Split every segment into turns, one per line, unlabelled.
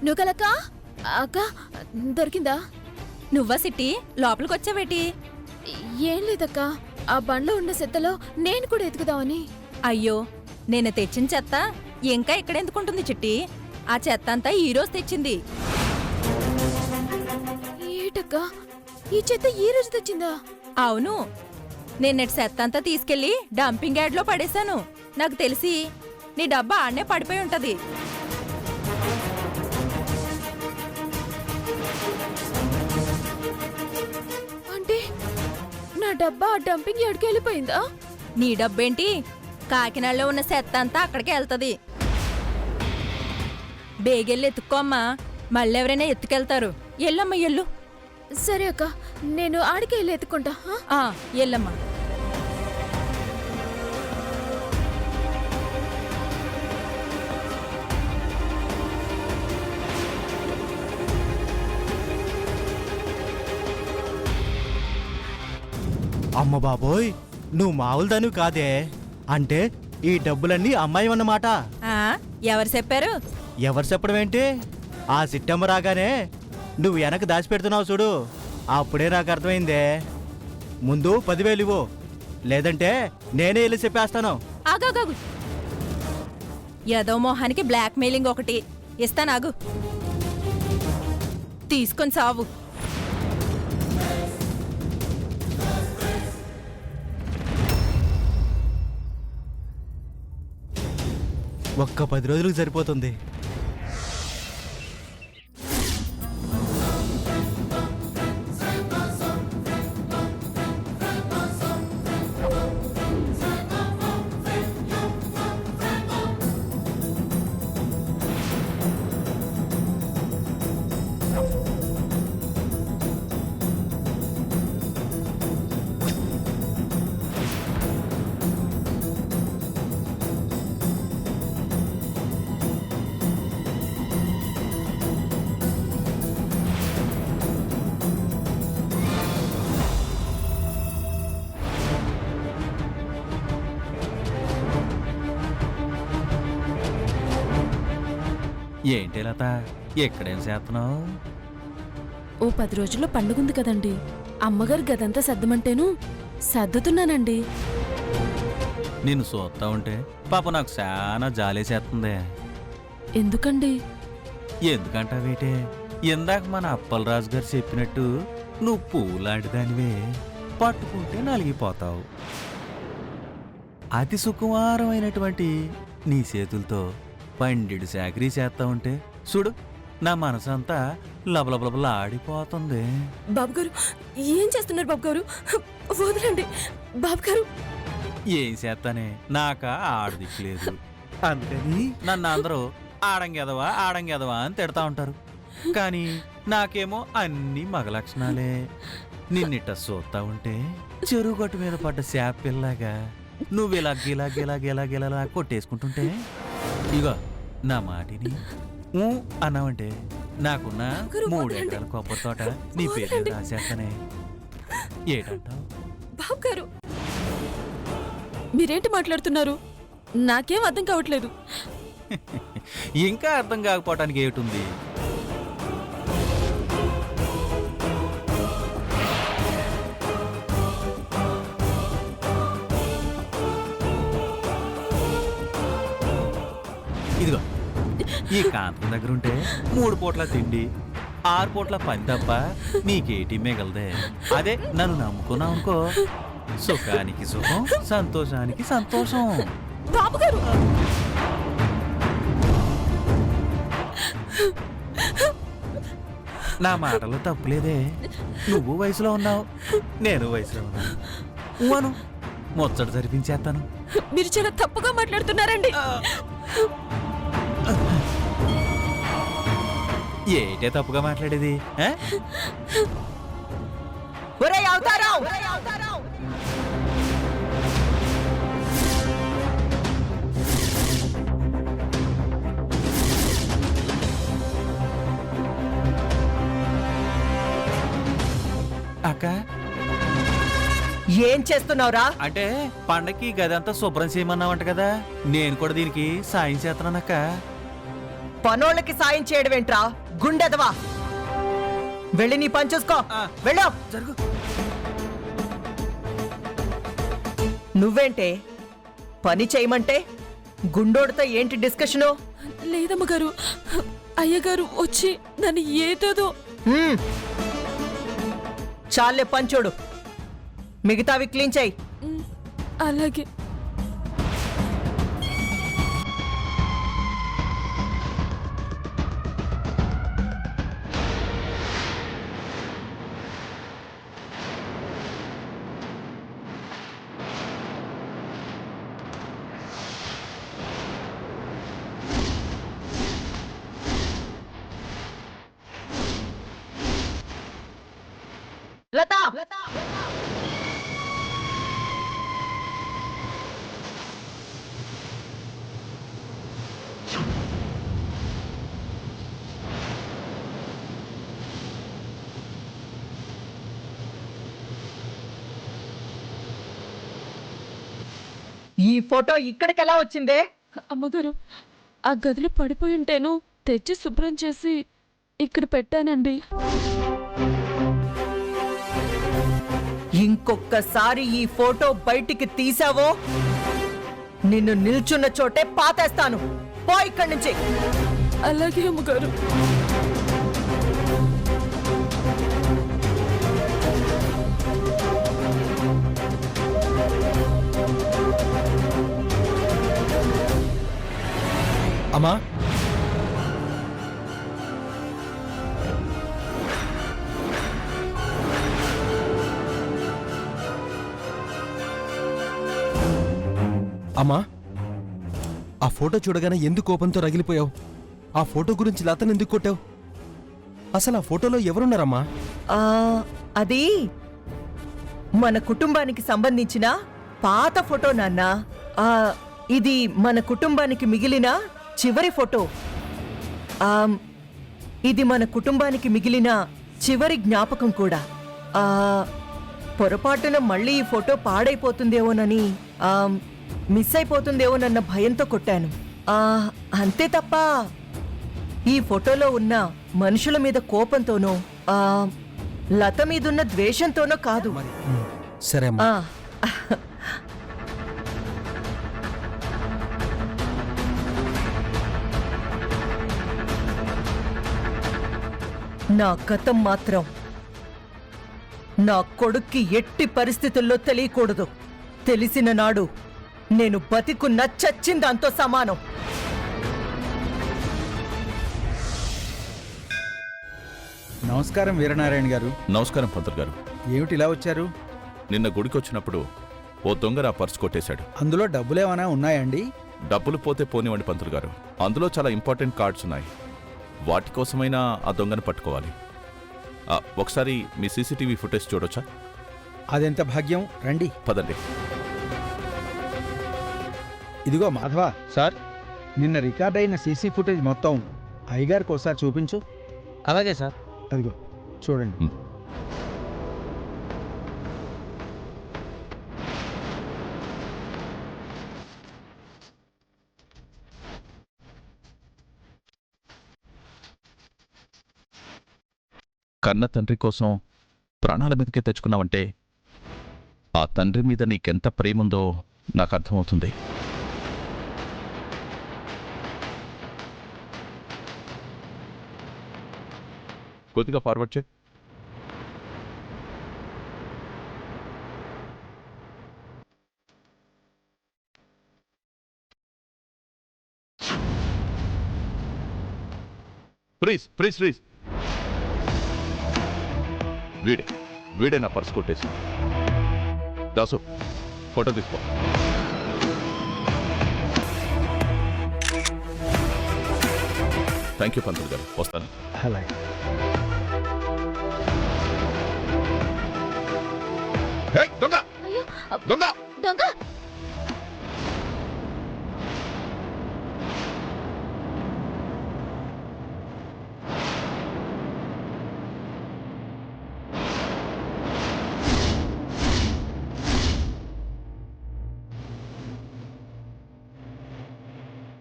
నువ్వులక్క అక్క దొరికిందా?
నువ్వా సిట్టి లోపలికొచ్చావేటి?
ఏం లేదక్క, ఆ బండ్లో ఉన్న చెత్తలో నేను కూడా ఎతుకుదామని.
అయ్యో, నేను తెచ్చిన చెత్త ఇంకా ఎక్కడెందుకుంటుంది చిట్టి? ఆ చెత్త అంతా ఈరోజు తెచ్చింది.
ఏటక్క, ఈ చెత్త ఈ రోజు తెచ్చిందా?
అవును, నిన్నటి చెత్త అంతా తీసుకెళ్లి డంపింగ్ యార్డ్లో పడేశాను. నాకు తెలిసి నీ డబ్బా ఆడనే పడిపోయి ఉంటది.
అంటే నా డబ్బా ఆ డంపింగ్ యార్డ్కి వెళ్ళిపోయిందా?
నీ డబ్బేంటి, కాకినాడలో ఉన్న చెత్త అంతా అక్కడికే వెళ్తది. బేగెళ్ళి ఎత్తుక్కోమ్మా, మళ్ళీ ఎవరైనా ఎత్తుకెళ్తారు. ఎల్లమ్మా ఎల్లు.
సరే అక్క, నేను ఆడికి వెళ్ళి ఎత్తుకుంటా.
ఎల్లమ్మా.
అమ్మ బాబోయ్, నువ్వు మామూలు దానివి కాదే. అంటే ఈ డబ్బులన్నీ అమ్మాయి అన్నమాట.
ఎవరు చెప్పారు?
ఎవరు చెప్పడం ఏంటి? ఆ సిట్టమ్మ రాగానే నువ్వు వెనక దాచిపెడుతున్నావు చూడు, అప్పుడే నాకు అర్థమైందే. ముందు 10,000 ఇవ్వు, లేదంటే నేనే వెళ్ళి చెప్పేస్తాను.
ఆగాగు, యదో మోహానికి బ్లాక్ మెయిలింగ్ ఒకటి ఇస్తానాగు. తీసుకొని సావు.
ఒక్క 10 రోజులకు సరిపోతుంది.
ఏంటి లత, ఎక్కడేం చేస్తున్నావు?
ఓ 10 రోజుల్లో పండుగుంది కదండి, అమ్మగారు గదంతా సర్దమంటేను సర్దుతున్నానండి.
నిన్ను చూస్తా ఉంటే పాప నాకు చాలా జాలేసేస్తుంది.
ఎందుకండి?
ఎందుకంటావేటే, ఇందాక మన అప్పలరాజు గారు చెప్పినట్టు నువ్వు పూలాంటిదానివే, పట్టుకుంటే నలిగిపోతావు. అతి సుకుమారమైనటువంటి నీ చేతులతో పండిడు చాకరీ చేస్తా ఉంటే చూడు, నా మనసంతా లబలబలబల ఆడిపోతుంది.
బాబుగారు, ఏం చేస్తున్నారు బాబుగారు? వదలండి బాబుగారు.
ఏం చేస్తానే, నాక ఆడదిక్కులేదు. అందుకని నన్ను అందరూ ఆడంగెదవా ఆడంగెదవా అని తిడతా ఉంటారు. కానీ నాకేమో అన్ని మగ లక్షణాలే. నిన్నిట్ట చూస్తా ఉంటే చెరువు గట్టు మీద పడ్డ శాపిల్లాగా నువ్వు ఇలా గిలా గిలా గిలా గిలా కొట్టేసుకుంటుంటే, ఇగో నా మాటిని అన్నావంటే నాకున్న 3 ఎకరాల కొబ్బరి తోట నీ పేరు రాసేస్తానే. ఏటంటావు?
బాబుగారు, మీరేంటి మాట్లాడుతున్నారు? నాకేం అర్థం కావట్లేదు.
ఇంకా అర్థం కాకపోవటానికి ఏటుంది? ఇదిగో, ఈ కాంతం దగ్గర ఉంటే 3 పూట్ల తిండి 6 పూట్ల పని తప్ప నీకేటి మిగలదే. అదే నన్ను నమ్ముకున్నావు అనుకో, సుఖానికి సుఖం, సంతోషానికి సంతోషం.
బాబుగారు,
నా మాటలో తప్పులేదే. నువ్వు వయసులో ఉన్నావు, నేను వయసులో ఉన్నాను. అను, ముచ్చట జరిపించేస్తాను.
మీరు చాలా తప్పుగా మాట్లాడుతున్నారండి.
ఏటే తప్పుగా మాట్లాడేది? అక్క,
ఏం చేస్తున్నావురా?
అంటే పండక్కి గదంతా శుభ్రం చేయమన్నావంట కదా, నేను కూడా దీనికి సాయం చేస్తున్నానక్క.
పనోళ్ళకి సాయం చేయడమేంట్రా గుండెదవా? వెళ్ళి నీ పని చూసుకో. వెళ్ళు.
జరుగు.
నువ్వేంటే పని చేయమంటే గుండోడితో ఏంటి డిస్కషను?
లేదమ్మగారు, అయ్యగారు వచ్చి నన్ను ఏదేదో.
చాలే పని చూడు, మిగతావి క్లీన్ చేయి.
అలాగే.
లతా, ఈ ఫోటో ఇక్కడికి ఎలా వచ్చిందే?
అమ్మగారు, ఆ గదిలో పడిపోయి ఉంటేను తెచ్చి శుభ్రం చేసి ఇక్కడ పెట్టానండి.
ఇంకొక్కసారి ఈ ఫోటో బయటికి తీసావో నిన్ను నిల్చున్న చోటే పాతేస్తాను. పో ఇక్కడి నుంచి.
అలాగే అమ్మగారు.
అమ్మా, అమ్మా, ఆ ఫోటో చూడగానే ఎందుకు కోపంతో రగిలిపోయావు? ఆ ఫోటో గురించి లతను ఎందుకు కొట్టావు? అసలు ఆ ఫోటోలో ఎవరున్నారమ్మా?
ఆ, అది మన కుటుంబానికి సంబంధించిన పాత ఫోటో నాన్న. ఆ, ఇది మన కుటుంబానికి మిగిలిన చివరి ఫోటో. ఇది మన కుటుంబానికి మిగిలిన చివరి జ్ఞాపకం కూడా. పొరపాటున మళ్ళీ ఈ ఫోటో పాడైపోతుందేమోనని, మిస్ అయిపోతుందేమోనన్న భయంతో కొట్టాను. అంతే తప్ప ఈ ఫోటోలో ఉన్న మనుషుల మీద కోపంతోనో లత మీదున్న ద్వేషంతోనో కాదు.
సరే అమ్మా.
నా గతం మాత్రం నా కొడుక్కి ఎట్టి పరిస్థితుల్లో తెలియకూడదు. తెలిసిన నాడు నేను బతికున్న చచ్చిందాంతో సమానం.
నమస్కారం వీరనారాయణ గారు.
నమస్కారం పంతులు గారు.
ఏమిటి ఇలా వచ్చారు?
నిన్న గుడికొచ్చినప్పుడు ఓ దొంగ నా పర్సు కొట్టేశాడు.
అందులో డబ్బులేమైనా ఉన్నాయండి?
డబ్బులు పోతే పోనివ్వండి పంతులు గారు, అందులో చాలా ఇంపార్టెంట్ కార్డ్స్ ఉన్నాయి. వాటి కోసమైనా ఆ దొంగను పట్టుకోవాలి. ఒకసారి మీ సీసీటీవీ ఫుటేజ్ చూడొచ్చా?
అదెంత భాగ్యం, రండి.
పదండి.
ఇదిగో మాధవ
సార్.
నిన్న రికార్డ్ అయిన సీసీ ఫుటేజ్ మొత్తం అయ్యగారికి ఒకసారి చూపించు.
అలాగే సార్.
అదిగో చూడండి.
కన్న తండ్రి కోసం ప్రాణాల మీదకే తెచ్చుకున్నావంటే ఆ తండ్రి మీద నీకెంత ప్రేముందో నాకు అర్థమవుతుంది. కొద్దిగా ఫార్వర్డ్ చే. Please please please. వీడే నా పర్స్ కొట్టేసి. దాసు, ఫోటో తీసుకో. థ్యాంక్ యూ పంతులు గారు, వస్తాను.
అలాగే.
దొంగ దొంగ
దొంగ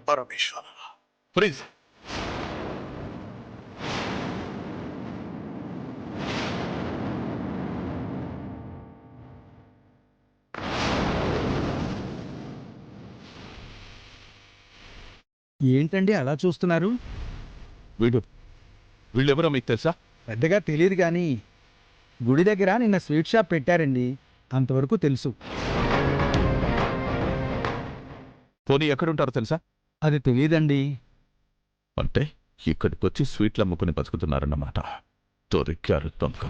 పరమేశ్వర, ప్లీజ్
ఏంటండి అలా చూస్తున్నారు?
వీళ్ళెవరో మీకు తెలుసా?
పెద్దగా తెలియదు కానీ గుడి దగ్గర నిన్న స్వీట్ షాప్ పెట్టారండి, అంతవరకు తెలుసు.
పోనీ ఎక్కడుంటారో తెలుసా?
అది తెలియదండి.
అంటే ఇక్కడికి వచ్చి స్వీట్లు అమ్ముకుని బతుకుతున్నారన్నమాట. దొరికారు దొంగ.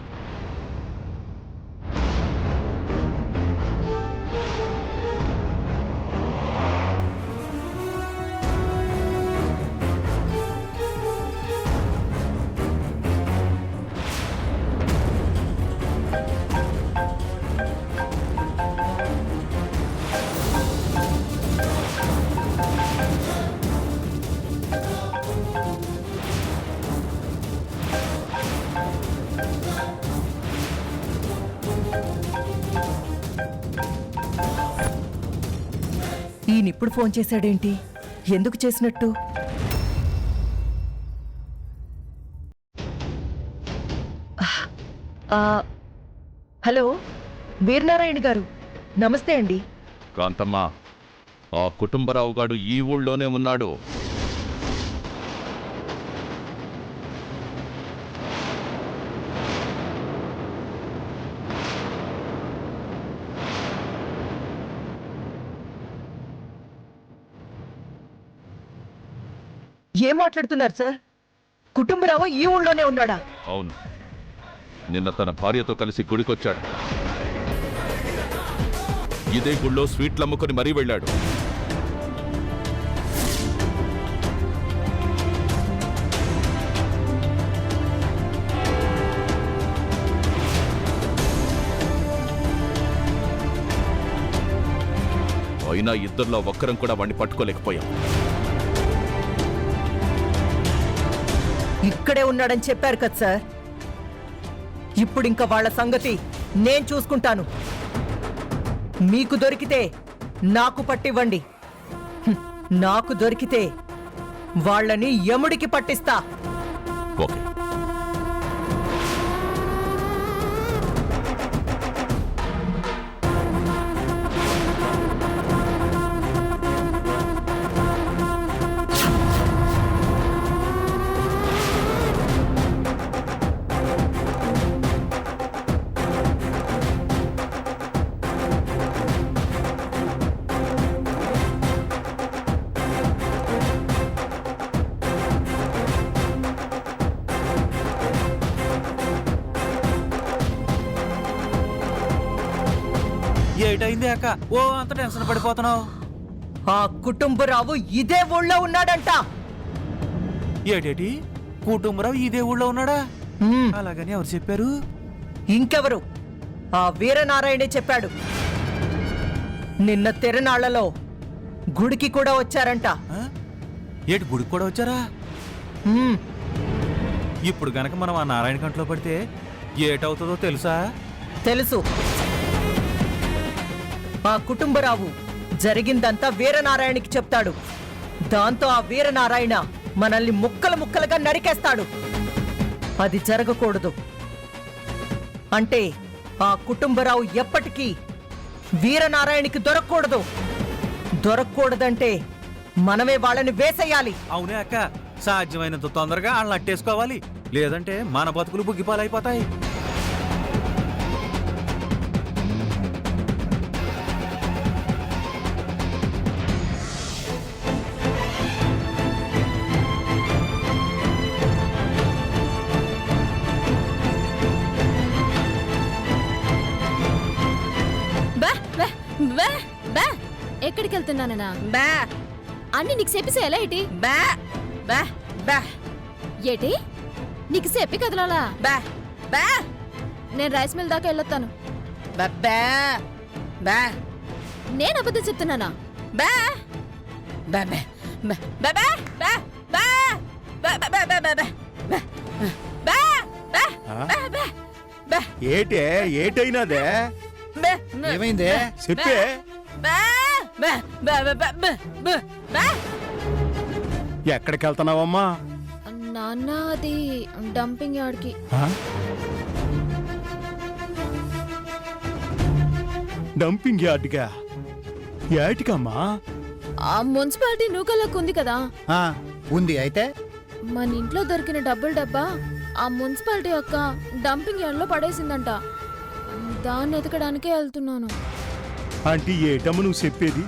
ఈయనిప్పుడు ఫోన్ చేశాడేంటి? ఎందుకు చేసినట్టు? హలో, వీరనారాయణ గారు, నమస్తే అండి.
కాంతమ్మ, ఆ కుటుంబరావు గాడు ఈ ఊళ్ళోనే ఉన్నాడు.
ఏం మాట్లాడుతున్నారు సార్? కుటుంబరావు ఈ ఊళ్ళోనే ఉన్నాడా?
అవును, నిన్న తన భార్యతో కలిసి గుడికొచ్చాడు. ఇదే గుళ్ళో స్వీట్లు అమ్ముకొని మరీ వెళ్ళాడు. అయినా ఇద్దరిలో ఒక్కరం కూడా వాణ్ణి పట్టుకోలేకపోయాం.
ఇక్కడే ఉన్నాడని చెప్పారు కదా సార్. ఇప్పుడు ఇంకా వాళ్ళ సంగతి నేను చూసుకుంటాను. మీకు దొరికితే నాకు పట్టివ్వండి. నాకు దొరికితే వాళ్ళని యముడికి పట్టిస్తా.
ఓకే.
ఏటైంది అక్క? ఓ అంత టెన్షన్ పడిపోతున్నావు?
ఆ కుటుంబరావు ఇదే ఊళ్ళో ఉన్నాడంట.
ఏటేటి? కుటుంబరావు ఇదే ఊళ్ళో ఉన్నాడా?
హ్మ్,
అలాగని ఎవరు చెప్పారు?
ఇంకెవరు? ఆ వీరనారాయణే చెప్పాడు. నిన్న తిరునాళ్లలో గుడికి కూడా వచ్చారంట.
ఆ? ఏటి గుడికి కూడా వచ్చారా?
హ్మ్,
ఇప్పుడు గనక మనం ఆ నారాయణ కంట్లో పడితే ఏటవుతుందో తెలుసా?
తెలుసు. ఆ కుటుంబరావు జరిగిందంతా వీరనారాయణకి చెప్తాడు. దాంతో ఆ వీరనారాయణ మనల్ని ముక్కలు ముక్కలుగా నరికేస్తాడు. అది జరగకూడదు. అంటే ఆ కుటుంబరావు ఎప్పటికీ వీరనారాయణకి దొరకకూడదు. దొరకకూడదంటే మనమే వాళ్ళని వేసేయాలి.
అవునే అక్క, సాధ్యమైనంత తొందరగా వాళ్ళని అట్టేసుకోవాలి. లేదంటే మన బతుకులు బుగ్గిపాలైపోతాయి.
ఎక్కడికి వెళ్తున్నానన్నా?
బా
అన్ని నీకు చెప్పేసి ఎలా ఏంటి?
బా బా బా
ఏటి నీకు చెప్పి కదలాలా?
బా బా
నేను రైస్ మిల్ దాకా వెళ్ళొస్తాను.
బా బా బా
నేను అబద్ధం చెప్తున్నానా?
బా బా బా బా బా బా బా బా బా బా బా బా బా బా బా బా
ఏటే ఏటైనాదే?
బా
ఏమైందే చెప్పే.
బా బా బా బా బా బా బా
ఎక్కడికి వెళ్తున్నావమ్మా?
నాన్న అది డంపింగ్ యార్డ్కి.
డంపింగ్ యార్డ్గా? ఏటికమ్మా?
ఆ మున్సిపాలిటీ నూకలకు ఉంది కదా,
ఆ, ఉంది అయితే
మన ఇంట్లో దొరికిన డబ్బుల డబ్బా ఆ మున్సిపాలిటీ అక్క డంపింగ్ యార్డ్లో పడేసిందంట. దాన్ని ఎతకడానికే వెళ్తున్నాను.
అంటే ఏటమ్మ నువ్వు చెప్పేది?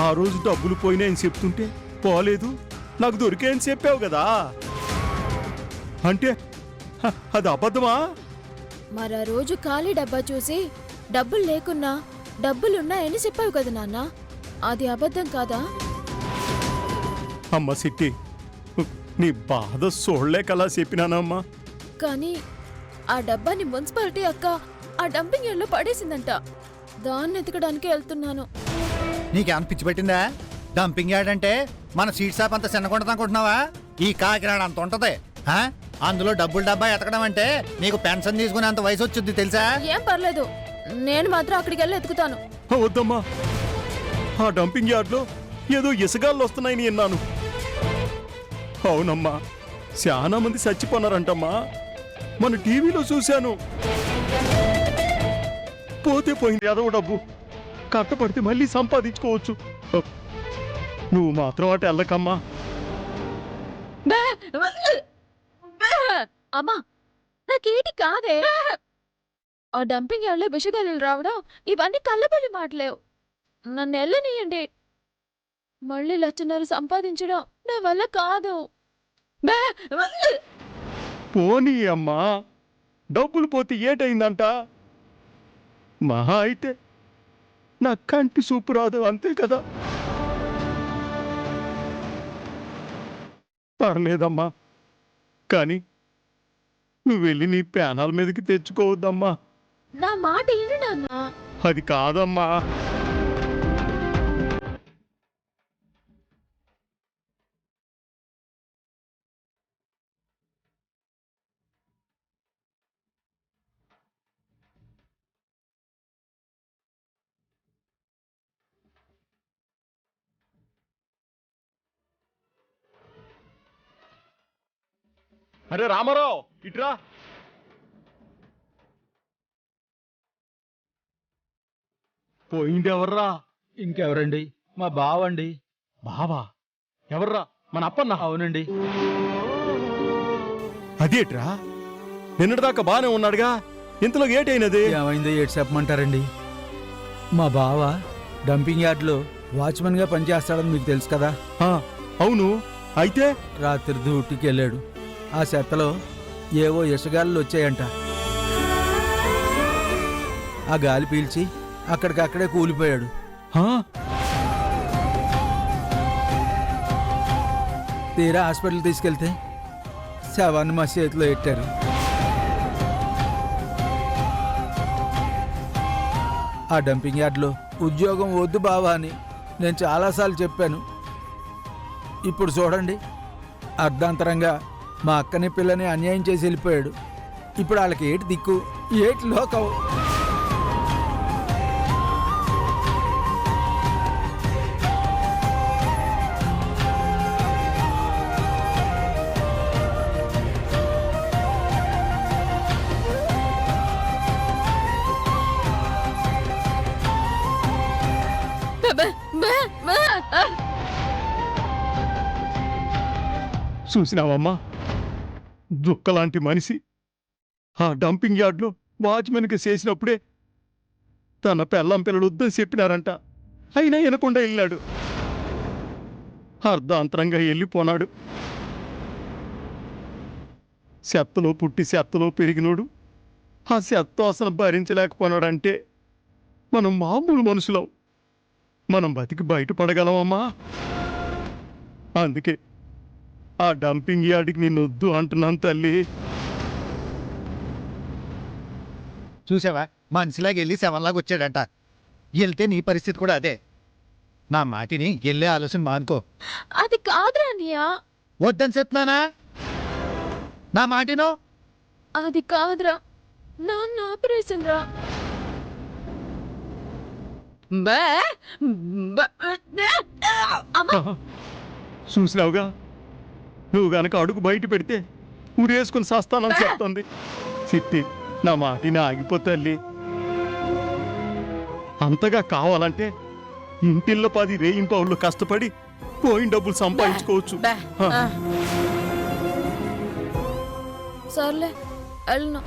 ఆ రోజు డబ్బులు పోయినాయని చెప్తుంటే పోలేదు, నాకు దొరికాయని చెప్పావు కదా. అంటే అది అబద్ధమా?
మరి ఆ రోజు ఖాళీ డబ్బా చూసి డబ్బులు లేకున్నా డబ్బులున్నాయని చెప్పావు కదా నాన్న, అది అబద్ధం కాదా?
అమ్మ సిట్టి, నీ బాధ చూడలేకలా చెప్పినానమ్మా.
కానీ ఆ డబ్బాని మున్సిపాలిటీ అక్క ఆ డంపింగ్ యార్డ్లో పడేసిందంట. దాన్ని ఎతకడానికే వెళ్తున్నాను.
నీకేమన్నా పిచ్చి పెట్టిందా? డంపింగ్ యార్డ్ అంటే మన సీట్ షాప్ అంత చిన్నకొండదు అనుకుంటున్నావా? ఈ కాకినాడ అంత ఉంటది. ఆ? అందులో డబ్బులు డబ్బా ఎతకడం అంటే నీకు పెన్షన్ తీసుకునేంత వయసు వచ్చింది తెలుసా?
ఏం పర్లేదు, నేను మాత్రం అక్కడికి వెళ్ళి ఎతుకుతాను.
వద్దమ్మా, ఆ డంపింగ్ యార్డ్లో ఏదో ఇసుగాళ్ళు వస్తున్నాయని విన్నాను. అవునమ్మా, చాలా మంది చచ్చిపోన్నారంటమ్మా. మన టీవీలో చూశాను. పోతే పోయింది ఏదో డబ్బు, కట్టపడితే మళ్ళీ సంపాదించుకోవచ్చు. నువ్వు మాత్రం అటు వెళ్ళకమ్మా.
అమ్మా, నాకేటి కాదే. ఆ డంపింగ్ యార్డ్లో విషగాలు రావడం ఇవన్నీ కళ్ళబెల్లి మాటలేవు. నన్ను వెళ్ళనీయండి. మళ్ళీ లచ్చన్నర సంపాదించడం నా వల్ల కాదు.
పోనీ అమ్మా, డబ్బులు పోతే ఏటైందంట? మహా అయితే నా కంటి చూపు రాదు, అంతే కదా. పర్లేదమ్మా, కానీ నువ్వు వెళ్ళి నీ ప్యానాల మీదకి తెచ్చుకోవద్దమ్మా.
నా మాట ఏంటి నాన్న?
అది కాదమ్మా. అరే రామారావు, ఇట్రా. పోయింది ఎవర్రా?
ఇంకెవరండి? మా బావండి.
బావా? ఎవర్రా? మన అప్పన్న?
అవునండి.
అదేట్రా, నిన్నటిదాకా బానే ఉన్నాడుగా, ఇంతలో ఏటైనది?
ఏమైందో ఏడు చెప్పమంటారండి? మా బావ డంపింగ్ యార్డ్లో వాచ్మెన్గా పనిచేస్తాడని మీకు తెలుసు కదా.
ఆ, అవును. అయితే
రాత్రి డ్యూటీకి వెళ్ళాడు. ఆ చెత్తలో ఏవో ఇసుగాళ్ళు వచ్చాయంట. ఆ గాలి పీల్చి అక్కడికక్కడే కూలిపోయాడు.
ఆ,
తీరా హాస్పిటల్ తీసుకెళ్తే శవాన్ని మా చేతిలో పెట్టారు. ఆ డంపింగ్ యార్డ్లో ఉద్యోగం వద్దు బావా అని నేను చాలాసార్లు చెప్పాను. ఇప్పుడు చూడండి, అర్ధాంతరంగా మా అక్కని పిల్లని అన్యాయం చేసి వెళ్ళిపోయాడు. ఇప్పుడు వాళ్ళకి ఏటి దిక్కు, ఏటి లోకం?
చూసినావమ్మా, దుక్కలాంటి మనిషి ఆ డంపింగ్ యార్డ్లో వాచ్మెన్కి చేసినప్పుడే తన పెళ్ళం పిల్లలు వద్దని చెప్పినారంట. అయినా వినకుండా వెళ్ళాడు. అర్ధాంతరంగా వెళ్ళిపోనాడు. చెత్తలో పుట్టి చెత్తలో పెరిగినోడు ఆ చెత్త అసలు భరించలేకపోయినాడంటే మనం మామూలు మనుషులం. మనం బతికి బయటపడగలమమ్మా. అందుకే ఆ డంపింగ్ యార్డ్కి నేను వద్దు అంటున్నాను తల్లి.
చూసావా, మనిషిలాగా వెళ్ళి శవంలాగా వచ్చాడంట. వెళ్తే నీ పరిస్థితి కూడా అదే. నా మాటిని వెళ్ళే ఆలోచన మానుకో.
అది కాదురా అన్నయ్య.
వద్దని చెప్తున్నానా? నా మాటినో.
అది కాదురా, నాన్న ఆపరేషన్ రా.
చూసినావుగా, నువ్వు గనక అడుగు బయట పెడితే ఊరేసుకుని సస్తానని చెప్తుంది. చిట్టి, నా మాటిని ఆగిపోతల్లి. అంతగా కావాలంటే
ఇంటిల్లో 10 రేయింపావుల్లో కష్టపడి పోయిన డబ్బులు సంపాదించుకోవచ్చు.
బే
హ.
ఆ.
సర్లే వెళ్ళను.